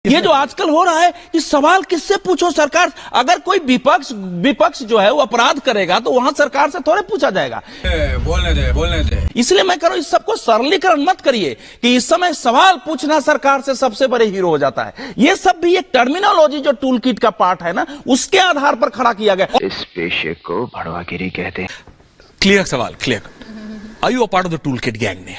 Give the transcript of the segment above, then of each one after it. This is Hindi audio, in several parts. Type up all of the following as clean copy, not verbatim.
ये जो आजकल हो रहा है कि सवाल किससे पूछो सरकार, अगर कोई विपक्ष जो है वो अपराध करेगा तो वहां सरकार से थोड़े पूछा जाएगा। बोलने दे। इसलिए मैं कह रहा हूं इस सबको सरलीकरण मत करिए कि इस समय सवाल पूछना सरकार से सबसे बड़े हीरो हो जाता है। ये सब भी एक टर्मिनोलॉजी जो टूल किट का पार्ट है ना, उसके आधार पर खड़ा किया गया। इस पेशे को भड़वागिरी कहते हैं। क्लियर सवाल, clear. Are you a part of the tool kit gang? में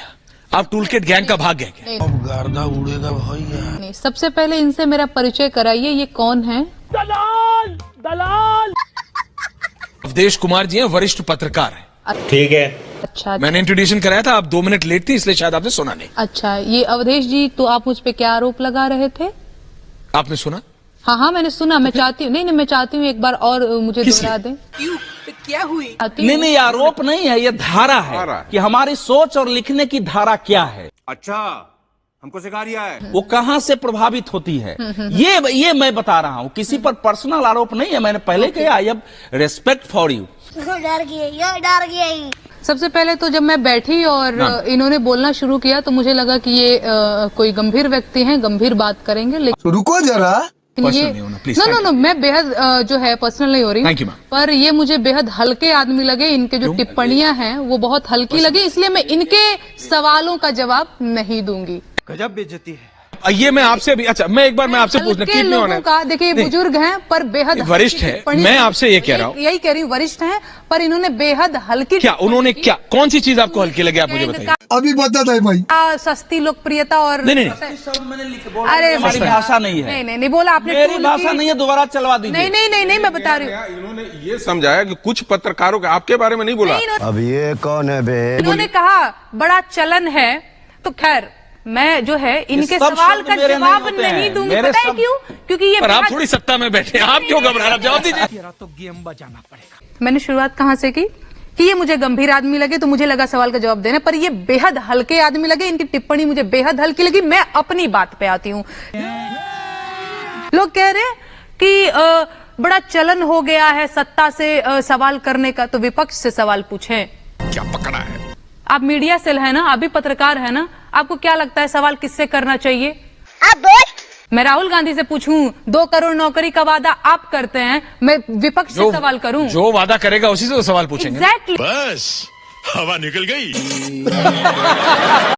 आप टूल किट गैंग का भाग हैं क्या? अब गर्दा उड़ेगा भैया। नहीं, सबसे पहले इनसे मेरा परिचय कराइए, ये कौन है? दलाल। अवधेश कुमार जी हैं, वरिष्ठ पत्रकार हैं। ठीक है। अच्छा, मैंने इंट्रोड्यूशन कराया था, आप 2 मिनट लेट थी, इसलिए शायद आपने सुना नहीं। अच्छा, ये अवधेश जी, तो आप मुझ पे क्या आरोप लगा रहे थे? आपने सुना? हाँ, मैंने सुना। मैं चाहती हूँ, नहीं, मैं चाहती हूँ एक बार और मुझे दोहरा दें। क्यों? क्या हुई? नहीं, आरोप नहीं है, ये धारा है कि हमारी सोच और लिखने की धारा क्या है। अच्छा, हमको सिखा रिया है। वो कहां से प्रभावित होती है, ये मैं बता रहा हूं। किसी पर पर्सनल आरोप नहीं है। मैंने पहले कहा, I have respect for you. डर गई। सबसे पहले तो जब मैं बैठी और इन्होंने बोलना शुरू किया तो मुझे लगा कि ये कोई गंभीर व्यक्ति हैं, गंभीर बात करेंगे, लेकिन रुको जरा, ये नो, मैं बेहद जो है पर्सनल नहीं हो रही, पर ये मुझे बेहद हल्के आदमी लगे। इनके जो टिप्पणियां हैं वो बहुत हल्की लगी, इसलिए मैं इनके सवालों का जवाब नहीं दूंगी। गजब बेइज्जती है। ये मैं आपसे भी, अच्छा, मैं एक बार मैं आपसे पूछना, हल्के लोगों का, देखिए बुजुर्ग हैं पर बेहद वरिष्ठ है। मैं आपसे ये कह रहा हूँ, यही कह रही हूँ, वरिष्ठ हैं पर इन्होंने बेहद हल्की। क्या उन्होंने, क्या कौन सी चीज आपको हल्की लगी, आप मुझे बताइए। अभी बता दे भाई। सस्ती लोकप्रियता और नहीं, अरे हमारी भाषा नहीं है। नहीं बोला आपने, मेरी भाषा नहीं है, दोबारा चलवा दीजिए। नहीं, मैं बता रही हूँ। इन्होंने ये समझाया कि कुछ पत्रकारों के आपके बारे में नहीं बोला। अब ये कौन है बे? इन्होंने कहा बड़ा चलन है, तो खैर मैं जो है इनके सवाल का जवाब नहीं दूंगी। पता है क्यों? क्योंकि ये पर आप थोड़ी सत्ता में बैठे हैं, आप क्यों घबरा रहे हैं? जवाब दीजिए। तो गेम बजाना पड़ेगा। मैंने शुरुआत कहाँ से की कि ये मुझे गंभीर आदमी लगे, तो मुझे लगा सवाल का जवाब देना, पर ये बेहद हल्के आदमी लगे। इनकी टिप्पणी मुझे बेहद हल्की लगी। मैं अपनी बात पे आती हूँ। लोग कह रहे हैं कि बड़ा चलन हो गया है सत्ता से सवाल करने का, तो विपक्ष से सवाल पूछें। क्या पकड़ा है? आप मीडिया सेल है ना, आप भी पत्रकार है ना, आपको क्या लगता है सवाल किससे करना चाहिए? आप बोल। मैं राहुल गांधी से पूछूं 2 करोड़ नौकरी का वादा आप करते हैं, मैं विपक्ष से सवाल करूं? जो वादा करेगा उसी से तो सवाल पूछेंगे। एग्जैक्टली। बस हवा निकल गई।